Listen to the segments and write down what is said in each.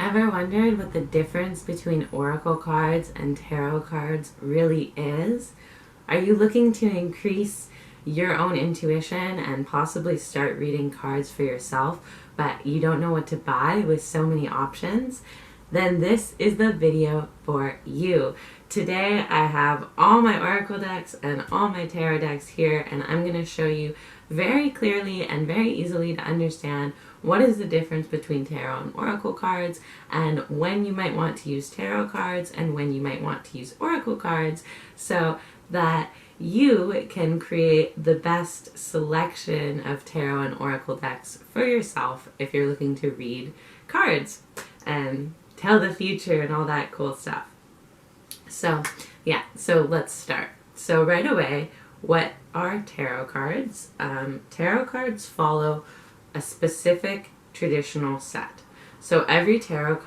Ever wondered what the difference between oracle cards and tarot cards really is? Are you looking to increase your own intuition and possibly start reading cards for yourself, but you don't know what to buy with so many options? Then this is the video for you. Today I have all my oracle decks and all my tarot decks here, and I'm going to show you very clearly and very easily to understand what is the difference between tarot and oracle cards, and when you might want to use tarot cards and when you might want to use oracle cards, so that you can create the best selection of tarot and oracle decks for yourself if you're looking to read cards and tell the future and all that cool stuff. So let's start. So right away, what are tarot cards? Tarot cards follow a specific traditional set. So every tarot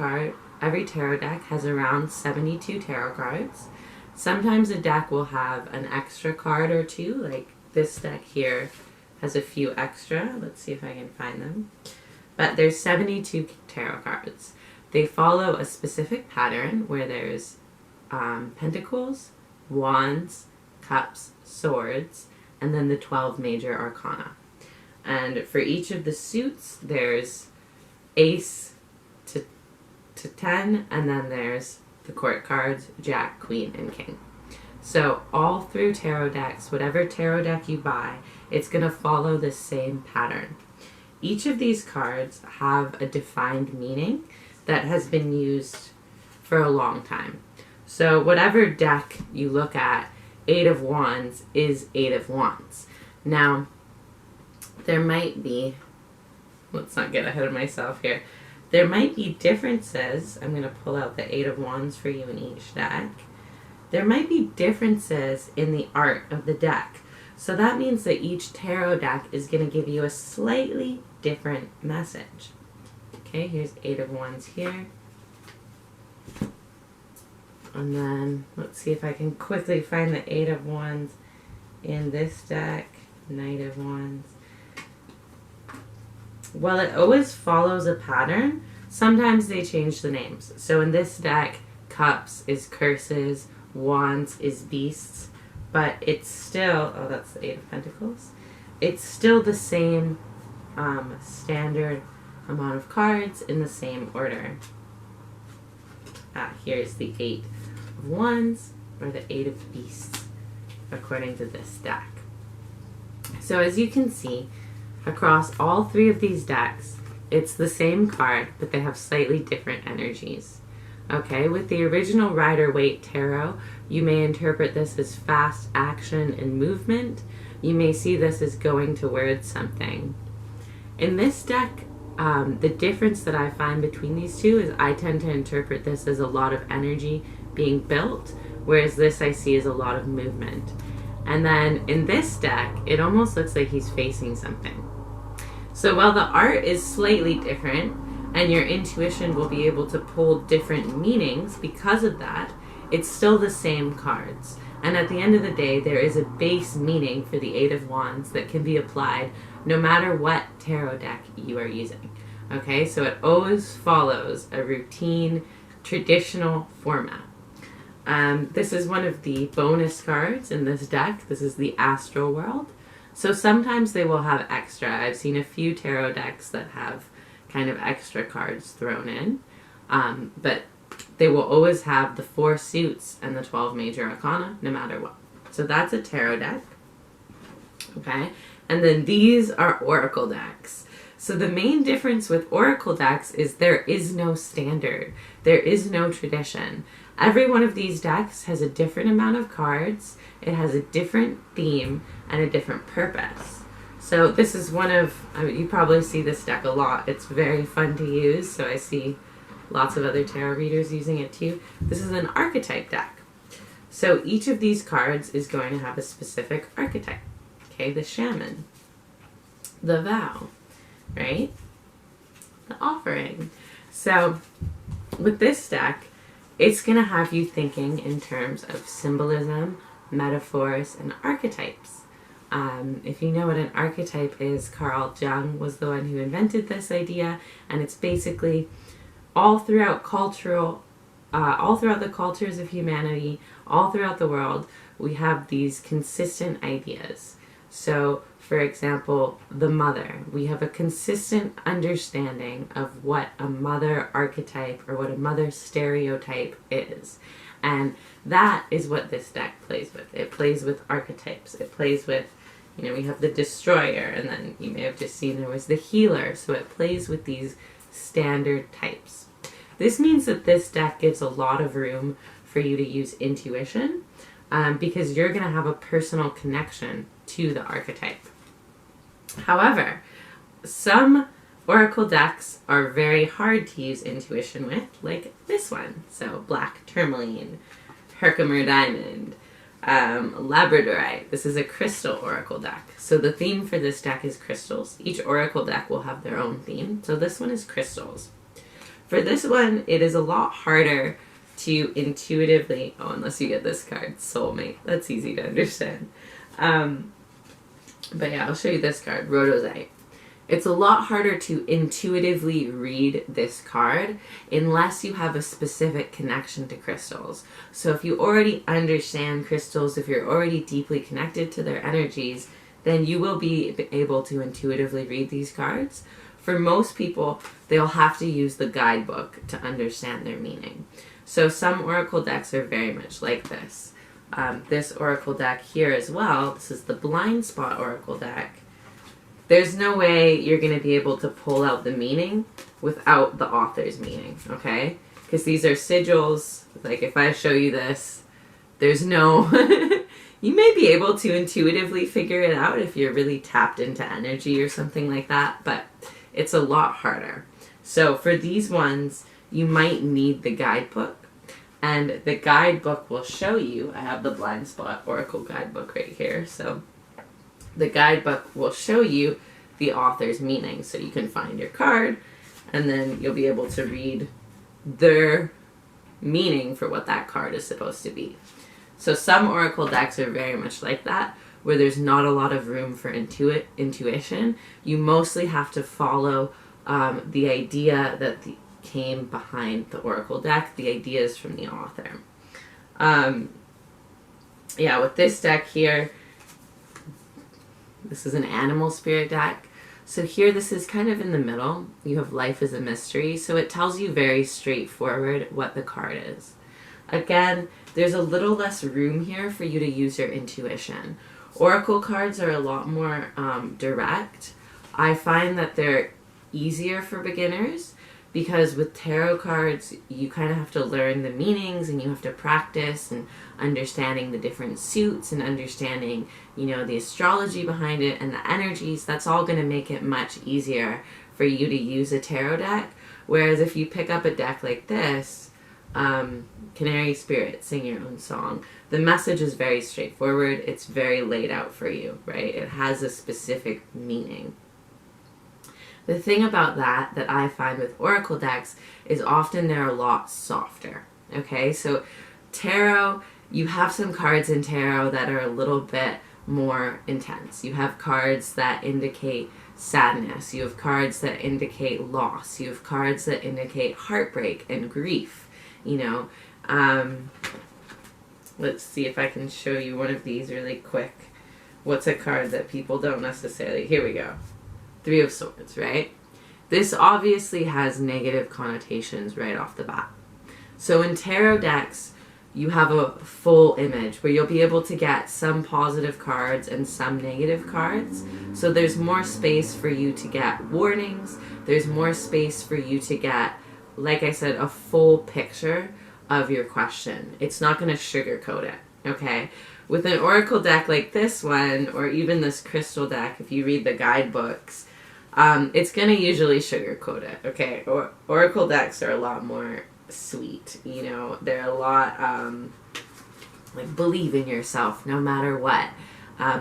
deck has around 72 tarot cards. Sometimes a deck will have an extra card or two, like this deck here has a few extra. Let's see if I can find them. But there's 72 tarot cards. They follow a specific pattern where there's pentacles, wands, cups, swords, and then the 12 major arcana. And for each of the suits, there's ace to 10, and then there's the court cards, jack, queen, and king. So all through tarot decks, whatever tarot deck you buy, it's going to follow the same pattern. Each of these cards have a defined meaning that has been used for a long time. So whatever deck you look at, 8 of Wands is 8 of Wands. Now, there might be, let's not get ahead of myself here, there might be differences. I'm going to pull out the 8 of Wands for you in each deck. There might be differences in the art of the deck. So that means that each tarot deck is going to give you a slightly different message. Okay, here's 8 of Wands here. And then let's see if I can quickly find the 8 of Wands in this deck. Knight of Wands. Well, it always follows a pattern. Sometimes they change the names. So in this deck, cups is curses, wands is beasts, but it's still, oh, that's the 8 of Pentacles. It's still the same standard amount of cards in the same order. Here's the 8 of Wands, or the 8 of Beasts, according to this deck. So as you can see, across all 3 of these decks, it's the same card, but they have slightly different energies. Okay, with the original Rider-Waite Tarot, you may interpret this as fast action and movement. You may see this as going towards something. In this deck, the difference that I find between these two is I tend to interpret this as a lot of energy being built, whereas this I see as a lot of movement. And then in this deck, it almost looks like he's facing something. So while the art is slightly different, and your intuition will be able to pull different meanings because of that, it's still the same cards. And at the end of the day, there is a base meaning for the 8 of Wands that can be applied no matter what tarot deck you are using. Okay, so it always follows a routine, traditional format. This is one of the bonus cards in this deck. This is the Astral World. So sometimes they will have extra. I've seen a few tarot decks that have kind of extra cards thrown in. But they will always have the 4 suits and the 12 major arcana, no matter what. So that's a tarot deck. Okay? And then these are oracle decks. So the main difference with oracle decks is there is no standard. There is no tradition. Every one of these decks has a different amount of cards. It has a different theme and a different purpose. So this is one of, you probably see this deck a lot. It's very fun to use, so I see lots of other tarot readers using it too. This is an archetype deck. So each of these cards is going to have a specific archetype. Okay, the shaman, the vow, right? The offering. So with this deck, it's going to have you thinking in terms of symbolism, metaphors, and archetypes. If you know what an archetype is, Carl Jung was the one who invented this idea, and it's basically all throughout all throughout the cultures of humanity, all throughout the world, we have these consistent ideas. So, for example, the mother. We have a consistent understanding of what a mother archetype or what a mother stereotype is. And that is what this deck plays with. It plays with archetypes. It plays with, we have the destroyer, and then you may have just seen there was the healer. So it plays with these standard types. This means that this deck gives a lot of room for you to use intuition, because you're going to have a personal connection to the archetype. However, some oracle decks are very hard to use intuition with, like this one. So black tourmaline, Herkimer diamond, labradorite. This is a crystal oracle deck. So the theme for this deck is crystals. Each oracle deck will have their own theme. So this one is crystals. For this one, it is a lot harder to intuitively, unless you get this card, soulmate. That's easy to understand. But yeah, I'll show you this card, rhodosite. It's a lot harder to intuitively read this card unless you have a specific connection to crystals. So if you already understand crystals, if you're already deeply connected to their energies, then you will be able to intuitively read these cards. For most people, they'll have to use the guidebook to understand their meaning. So some oracle decks are very much like this. This oracle deck here as well, this is the blind spot oracle deck. There's no way you're going to be able to pull out the meaning without the author's meaning, okay? Because these are sigils. Like if I show you this, there's no... You may be able to intuitively figure it out if you're really tapped into energy or something like that, but it's a lot harder. So for these ones, you might need the guidebook. And the guidebook will show you, I have the blind spot oracle guidebook right here, so the guidebook will show you the author's meaning. So you can find your card, and then you'll be able to read their meaning for what that card is supposed to be. So some oracle decks are very much like that, where there's not a lot of room for intuition. You mostly have to follow the idea that came behind the oracle deck, the ideas from the author. Yeah, with this deck here, this is an animal spirit deck. So here, this is kind of in the middle. You have life as a mystery. So it tells you very straightforward what the card is. Again, there's a little less room here for you to use your intuition. Oracle cards are a lot more direct. I find that they're easier for beginners because with tarot cards, you kind of have to learn the meanings and you have to practice and understanding the different suits and understanding, the astrology behind it and the energies. That's all going to make it much easier for you to use a tarot deck. Whereas if you pick up a deck like this, Canary Spirit, Sing Your Own Song, the message is very straightforward. It's very laid out for you, right? It has a specific meaning. The thing about that I find with oracle decks is often they're a lot softer, okay? So tarot, you have some cards in tarot that are a little bit more intense. You have cards that indicate sadness. You have cards that indicate loss. You have cards that indicate heartbreak and grief, Let's see if I can show you one of these really quick. What's a card that people don't necessarily... Here we go. Three of Swords, right? This obviously has negative connotations right off the bat. So in tarot decks, you have a full image where you'll be able to get some positive cards and some negative cards. So there's more space for you to get warnings. There's more space for you to get, like I said, a full picture of your question. It's not going to sugarcoat it, okay? With an oracle deck like this one, or even this crystal deck, if you read the guidebooks, it's going to usually sugarcoat it, okay? Oracle decks are a lot more sweet, They're a lot, like, believe in yourself no matter what.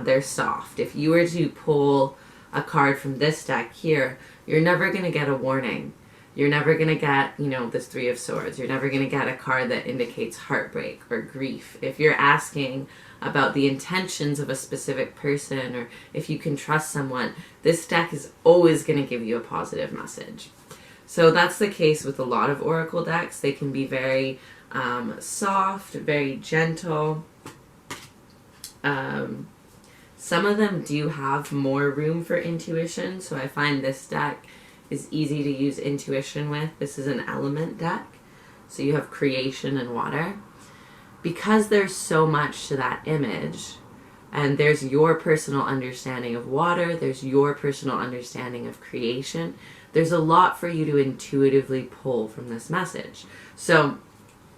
They're soft. If you were to pull a card from this deck here, you're never going to get a warning. You're never going to get, this Three of Swords. You're never going to get a card that indicates heartbreak or grief. If you're asking about the intentions of a specific person or if you can trust someone, this deck is always going to give you a positive message. So that's the case with a lot of oracle decks. They can be very soft, very gentle. Some of them do have more room for intuition, so I find this deck is easy to use intuition with. This is an element deck, so you have creation and water. Because there's so much to that image, and there's your personal understanding of water, there's your personal understanding of creation, there's a lot for you to intuitively pull from this message. So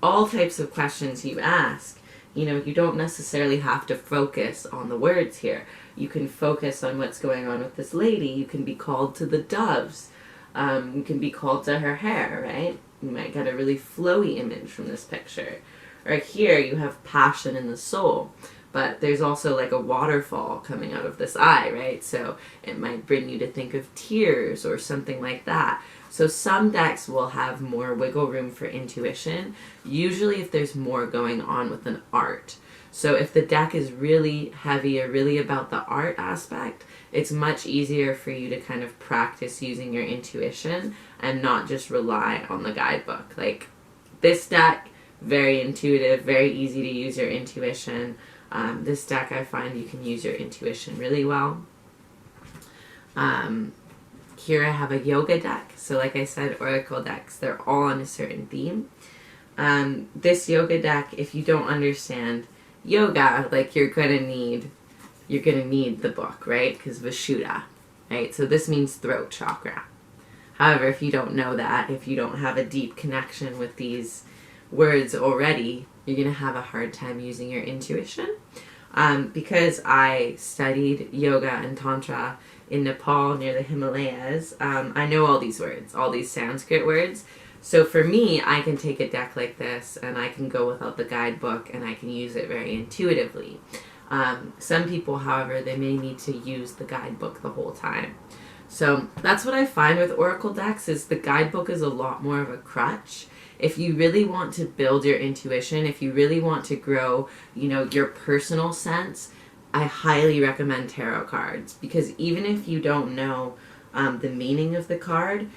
all types of questions you ask, you don't necessarily have to focus on the words here. You can focus on what's going on with this lady. You can be called to the doves. You can be called to her hair, right? You might get a really flowy image from this picture. Or here you have passion in the soul, but there's also like a waterfall coming out of this eye, right? So it might bring you to think of tears or something like that. So some decks will have more wiggle room for intuition, usually if there's more going on with an art. So if the deck is really heavy or really about the art aspect, it's much easier for you to kind of practice using your intuition and not just rely on the guidebook. Like this deck, very intuitive, very easy to use your intuition. This deck, I find you can use your intuition really well. Here I have a yoga deck. So like I said, oracle decks, they're all on a certain theme. This yoga deck, if you don't understand yoga, like you're gonna need the book, right? Because Vishuddha, right? So this means throat chakra. However, if you don't know that, if you don't have a deep connection with these words already, you're gonna have a hard time using your intuition. Because I studied yoga and tantra in Nepal near the Himalayas, I know all these words, all these Sanskrit words. So for me, I can take a deck like this and I can go without the guidebook and I can use it very intuitively. Some people, however, they may need to use the guidebook the whole time. So that's what I find with oracle decks, is the guidebook is a lot more of a crutch. If you really want to build your intuition, if you really want to grow, your personal sense, I highly recommend tarot cards, because even if you don't know the meaning of the card,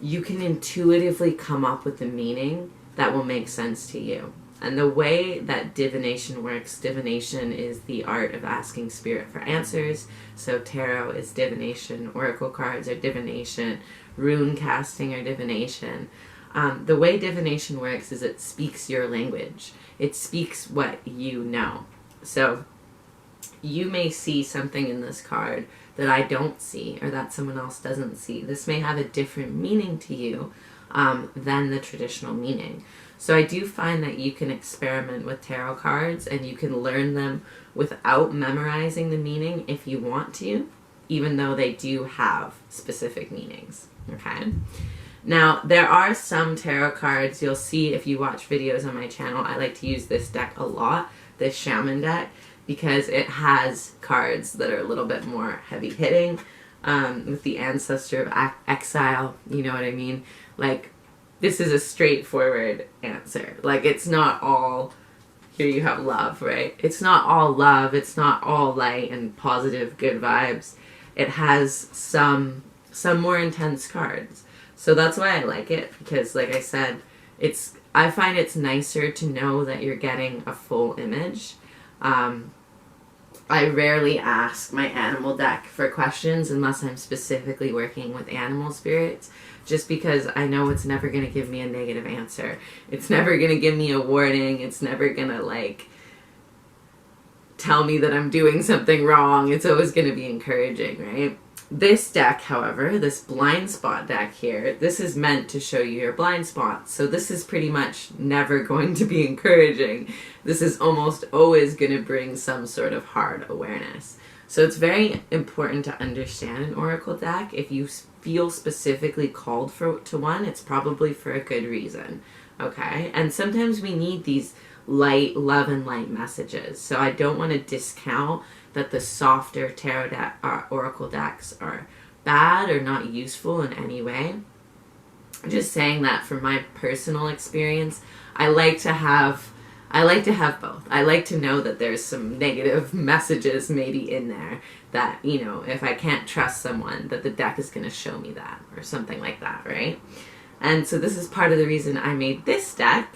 you can intuitively come up with the meaning that will make sense to you. And the way that divination works, divination is the art of asking spirit for answers. So tarot is divination, oracle cards are divination, rune casting are divination. The way divination works is it speaks your language. It speaks what you know. So you may see something in this card that I don't see or that someone else doesn't see. This may have a different meaning to you than the traditional meaning. So I do find that you can experiment with tarot cards and you can learn them without memorizing the meaning if you want to, even though they do have specific meanings. Okay? Now, there are some tarot cards you'll see if you watch videos on my channel. I like to use this deck a lot, this shaman deck, because it has cards that are a little bit more heavy-hitting, with the ancestor of exile, you know what I mean? Like, this is a straightforward answer. Like, it's not all, here you have love, right? It's not all love, it's not all light and positive, good vibes. It has some more intense cards. So that's why I like it, because like I said, I find it's nicer to know that you're getting a full image. I rarely ask my animal deck for questions unless I'm specifically working with animal spirits, just because I know it's never going to give me a negative answer. It's never going to give me a warning. It's never going to tell me that I'm doing something wrong. It's always going to be encouraging, right? This deck, however, this blind spot deck here, this is meant to show you your blind spots. So this is pretty much never going to be encouraging. This is almost always going to bring some sort of hard awareness. So it's very important to understand an oracle deck. If you feel specifically called to one, it's probably for a good reason. Okay? And sometimes we need these light, love and light messages. So I don't want to discount that the softer tarot oracle decks are bad or not useful in any way. I'm just saying that from my personal experience, I like to have I like to have both. I like to know that there's some negative messages maybe in there that, you know, if I can't trust someone, that the deck is going to show me that or something like that, right? And so this is part of the reason I made this deck.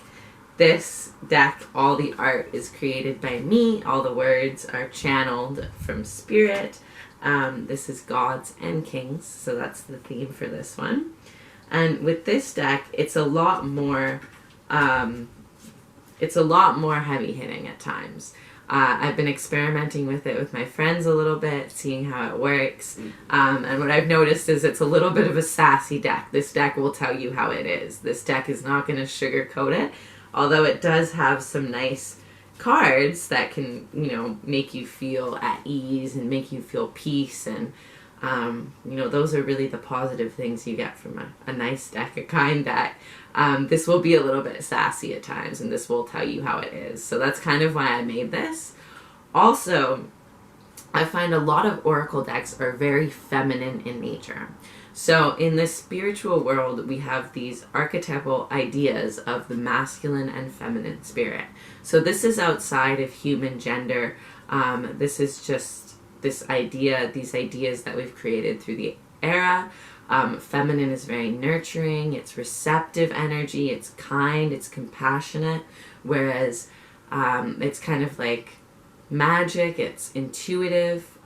This deck, all the art is created by me. All the words are channeled from spirit. This is gods and kings, so that's the theme for this one. And with this deck, it's a lot more heavy hitting at times. I've been experimenting with it with my friends a little bit, seeing how it works. And what I've noticed is it's a little bit of a sassy deck. This deck will tell you how it is. This deck is not going to sugarcoat it, although it does have some nice cards that can, you know, make you feel at ease and make you feel peace. And, you know, those are really the positive things you get from a nice deck, a kind deck. This will be a little bit sassy at times, and this will tell you how it is. So that's kind of why I made this. Also, I find a lot of oracle decks are very feminine in nature. So in the spiritual world, we have these archetypal ideas of the masculine and feminine spirit. So this is outside of human gender. This is just these ideas that we've created through the era. Feminine is very nurturing, it's receptive energy, it's kind, it's compassionate, whereas it's kind of like magic, it's intuitive,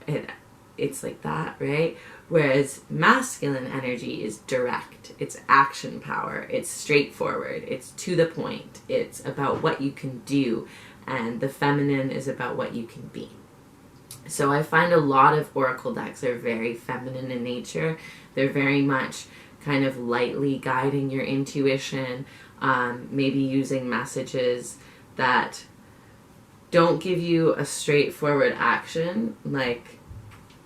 it's like that, right? Whereas masculine energy is direct, it's action power, it's straightforward, it's to the point, it's about what you can do, and the feminine is about what you can be. So I find a lot of oracle decks are very feminine in nature. They're very much kind of lightly guiding your intuition, maybe using messages that don't give you a straightforward action like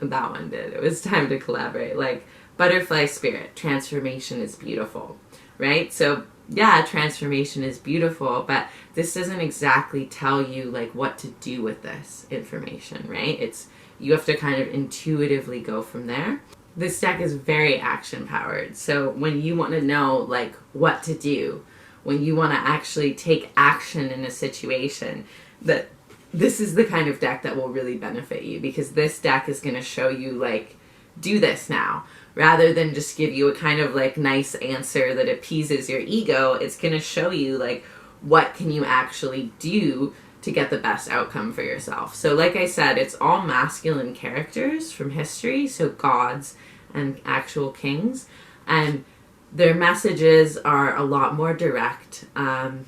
that one did. It was time to collaborate. Like butterfly spirit, transformation is beautiful, right? So yeah, transformation is beautiful, but this doesn't exactly tell you like what to do with this information, right? You have to kind of intuitively go from there. This deck is very action powered. So when you want to know like what to do, when you want to actually take action in a situation, that this is the kind of deck that will really benefit you, because this deck is going to show you like, do this now. Rather than just give you a kind of like nice answer that appeases your ego, it's going to show you like what can you actually do to get the best outcome for yourself. So like I said, it's all masculine characters from history, so gods and actual kings, and their messages are a lot more direct, and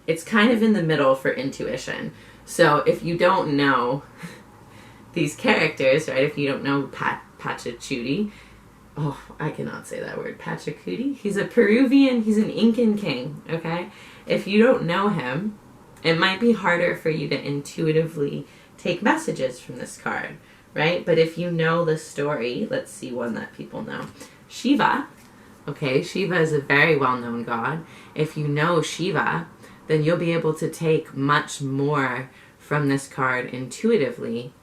it's kind of in the middle for intuition. So if you don't know these characters, right, if you don't know Pachacuti, oh, I cannot say that word, Pachacuti, he's a Peruvian, he's an Incan king, okay? If you don't know him, it might be harder for you to intuitively take messages from this card, right? But if you know the story, let's see one that people know. Shiva, okay, Shiva is a very well-known god. If you know Shiva, then you'll be able to take much more from this card intuitively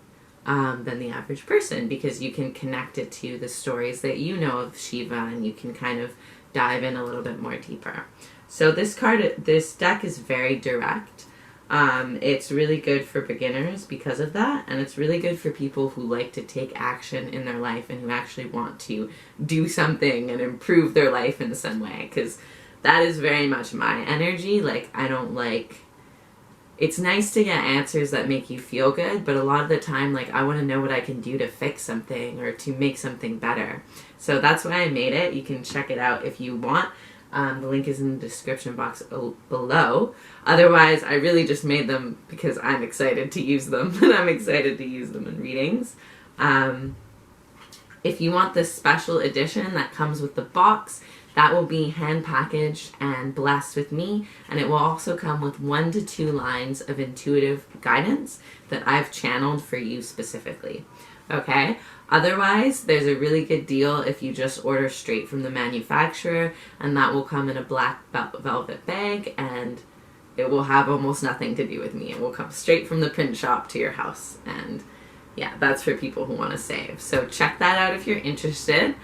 than the average person, because you can connect it to the stories that you know of Shiva, and you can kind of dive in a little bit more deeper. So this deck is very direct. It's really good for beginners because of that, and it's really good for people who like to take action in their life and who actually want to do something and improve their life in some way, because that is very much my energy. Like, it's nice to get answers that make you feel good, but a lot of the time, like, I want to know what I can do to fix something or to make something better. So that's why I made it. You can check it out if you want. The link is in the description box below. Otherwise, I really just made them because I'm excited to use them, and I'm excited to use them in readings. If you want this special edition that comes with the box, that will be hand packaged and blessed with me, and it will also come with 1 to 2 lines of intuitive guidance that I've channeled for you specifically. Okay? Otherwise, there's a really good deal if you just order straight from the manufacturer, and that will come in a black velvet bag, and it will have almost nothing to do with me. It will come straight from the print shop to your house, and yeah, that's for people who want to save. So check that out if you're interested.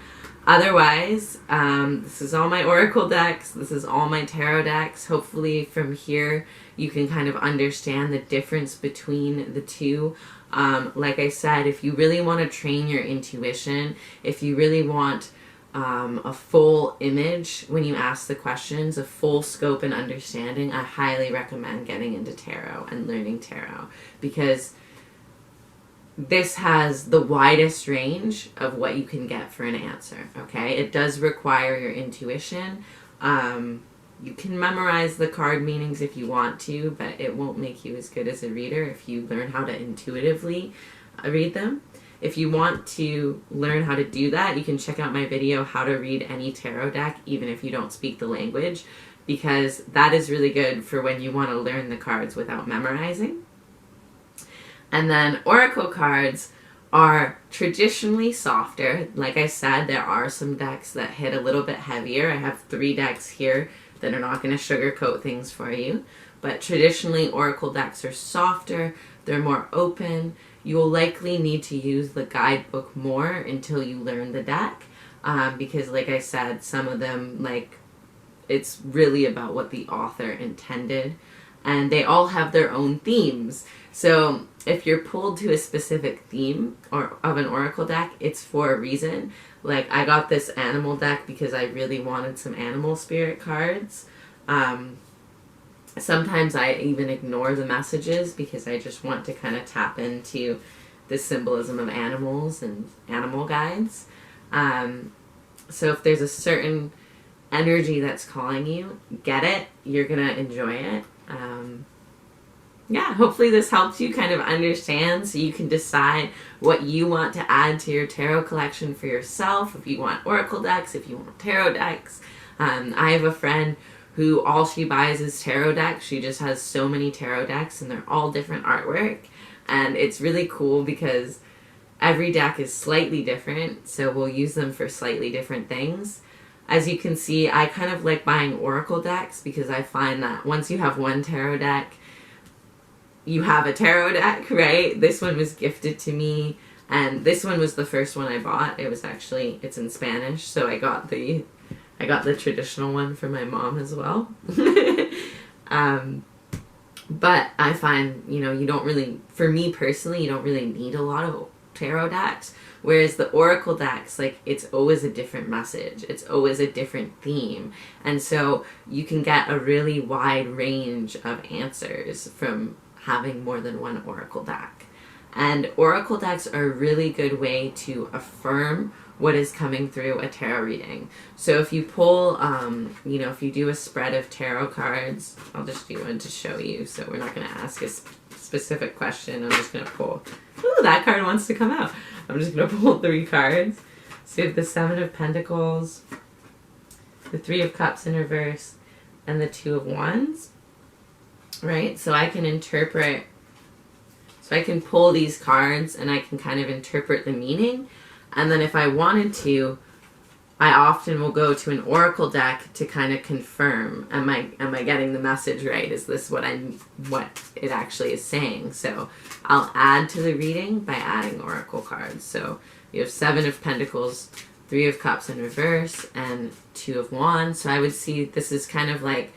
Otherwise, this is all my oracle decks. This is all my tarot decks. Hopefully from here you can kind of understand the difference between the two. Like I said, if you really want to train your intuition, if you really want a full image when you ask the questions, a full scope and understanding, I highly recommend getting into tarot and learning tarot, because this has the widest range of what you can get for an answer, okay? It does require your intuition. You can memorize the card meanings if you want to, but it won't make you as good as a reader if you learn how to intuitively read them. If you want to learn how to do that, you can check out my video, How to Read Any Tarot Deck, even if you don't speak the language, because that is really good for when you want to learn the cards without memorizing. And then oracle cards are traditionally softer. Like I said, there are some decks that hit a little bit heavier. I have 3 decks here that are not going to sugarcoat things for you. But traditionally, oracle decks are softer. They're more open. You will likely need to use the guidebook more until you learn the deck. Because like I said, some of them, like, it's really about what the author intended. And they all have their own themes. So if you're pulled to a specific theme or of an oracle deck, it's for a reason. Like, I got this animal deck because I really wanted some animal spirit cards. Sometimes I even ignore the messages because I just want to kind of tap into the symbolism of animals and animal guides. So if there's a certain energy that's calling you, get it. You're going to enjoy it. Yeah, hopefully this helps you kind of understand so you can decide what you want to add to your tarot collection for yourself. If you want oracle decks, if you want tarot decks. I have a friend who all she buys is tarot decks. She just has so many tarot decks and they're all different artwork. And it's really cool because every deck is slightly different, so we'll use them for slightly different things. As you can see, I kind of like buying oracle decks because I find that once you have one tarot deck, you have a tarot deck, right? This one was gifted to me, and this one was the first one I bought. It was actually, it's in Spanish, so I got the traditional one for my mom as well. But I find, you know, you don't really, for me personally, you don't really need a lot of tarot decks. Whereas the oracle decks, like, it's always a different message. It's always a different theme. And so you can get a really wide range of answers from having more than one oracle deck. And oracle decks are a really good way to affirm what is coming through a tarot reading. So if you pull, you know, if you do a spread of tarot cards, I'll just do one to show you. So we're not going to ask a specific question. I'm just going to pull. Ooh, that card wants to come out. I'm just going to pull 3 cards. So you have the 7 of Pentacles, the 3 of Cups in reverse, and the 2 of Wands. Right? So I can interpret, so I can pull these cards and I can kind of interpret the meaning. And then if I wanted to, I often will go to an oracle deck to kind of confirm, am I getting the message right? Is this what it actually is saying? So I'll add to the reading by adding oracle cards. So you have 7 of Pentacles, 3 of Cups in reverse, and 2 of Wands. So I would see this is kind of like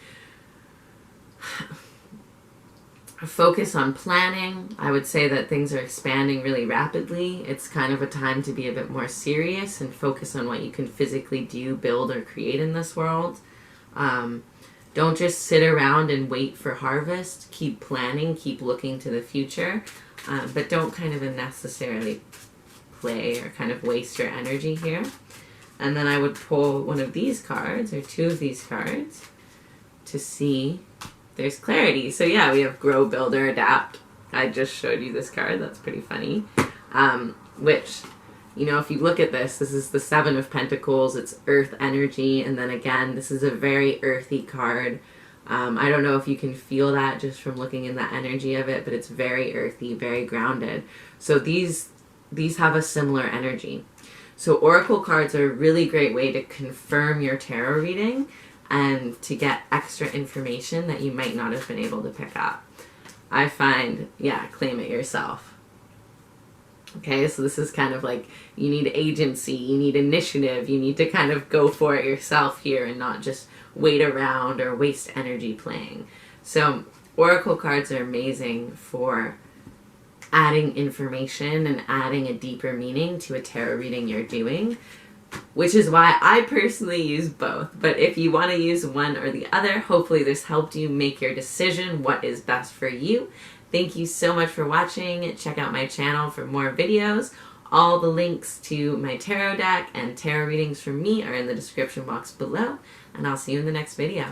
a focus on planning. I would say that things are expanding really rapidly. It's kind of a time to be a bit more serious and focus on what you can physically do, build, or create in this world. Don't just sit around and wait for harvest. Keep planning, keep looking to the future, but don't kind of unnecessarily play or kind of waste your energy here. And then I would pull one of these cards, or 2 of these cards, to see there's clarity. So yeah, we have Grow, Builder, Adapt. I just showed you this card. That's pretty funny. Which, you know, if you look at this is the 7 of Pentacles. It's earth energy. And then again, this is a very earthy card. I don't know if you can feel that just from looking in the energy of it, but it's very earthy, very grounded. So these have a similar energy. So oracle cards are a really great way to confirm your tarot reading and to get extra information that you might not have been able to pick up. I find, yeah, claim it yourself. Okay, so this is kind of like you need agency, you need initiative, you need to kind of go for it yourself here and not just wait around or waste energy playing. So oracle cards are amazing for adding information and adding a deeper meaning to a tarot reading you're doing, which is why I personally use both. But if you want to use one or the other, hopefully this helped you make your decision what is best for you. Thank you so much for watching. Check out my channel for more videos. All the links to my tarot deck and tarot readings from me are in the description box below, and I'll see you in the next video.